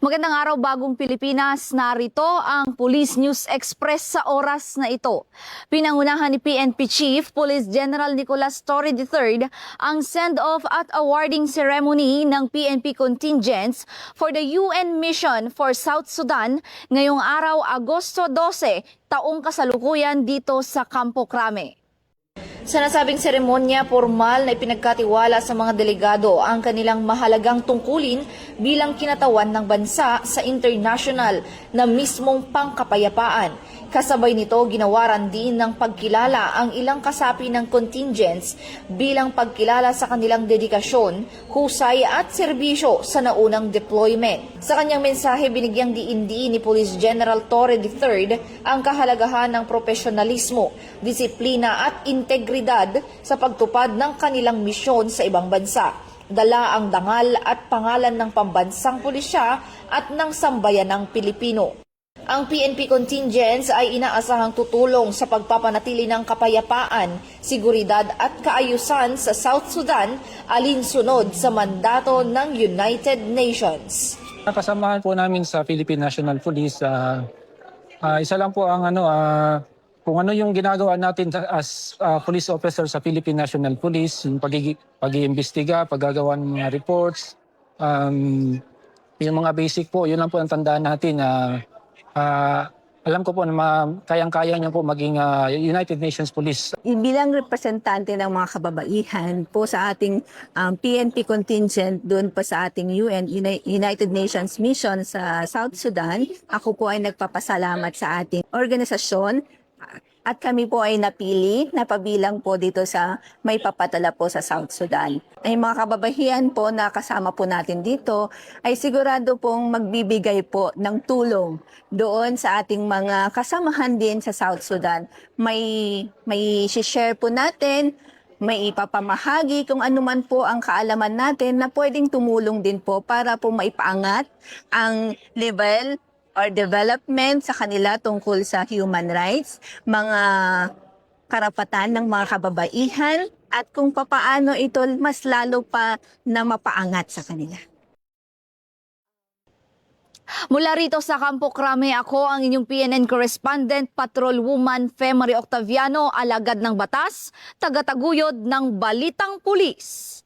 Magandang araw, bagong Pilipinas. Narito ang Police News Express sa oras na ito. Pinangunahan ni PNP Chief Police General Nicolas Torre III ang send-off at awarding ceremony ng PNP contingents for the UN Mission for South Sudan ngayong araw, Agosto 12, taong kasalukuyan dito sa Campo Crame. Sa nasabing seremonya, formal na ipinagkatiwala sa mga delegado ang kanilang mahalagang tungkulin bilang kinatawan ng bansa sa international na mismong pangkapayapaan. Kasabay nito, ginawaran din ng pagkilala ang ilang kasapi ng contingents bilang pagkilala sa kanilang dedikasyon, husay at serbisyo sa naunang deployment. Sa kanyang mensahe, binigyang diin ni Police General Torre III ang kahalagahan ng profesionalismo, disiplina at integridad sa pagtupad ng kanilang misyon sa ibang bansa. Dala ang dangal at pangalan ng pambansang pulisya at ng sambayanang Pilipino. Ang PNP contingents ay inaasahang tutulong sa pagpapanatili ng kapayapaan, seguridad at kaayusan sa South Sudan alinsunod sa mandato ng United Nations. Kasamahan po namin sa Philippine National Police, isa lang po ang kung ano yung ginagawa natin as police officer sa Philippine National Police, yung pag-iimbestiga, paggagawa ng mga reports, yung mga basic po, yun lang po ang tandaan natin na alam ko po na kayang-kaya niya po maging United Nations Police. Bilang representante ng mga kababaihan po sa ating PNP contingent doon po sa ating United Nations Mission sa South Sudan, ako po ay nagpapasalamat sa ating organisasyon at kami po ay napili na pabilang po dito sa may papatala po sa South Sudan. Ay mga kababaihan po na kasama po natin dito ay sigurado pong magbibigay po ng tulong doon sa ating mga kasamahan din sa South Sudan. May share po natin, may ipapamahagi kung ano man po ang kaalaman natin na pwedeng tumulong din po para po maipaangat ang level or development sa kanila tungkol sa human rights, mga karapatan ng mga kababaihan, at kung papaano ito mas lalo pa na mapaangat sa kanila. Mula rito sa Campo Crame, ako ang inyong PNN correspondent, Patrolwoman Femari Octaviano, alagad ng batas, tagataguyod ng Balitang Pulis.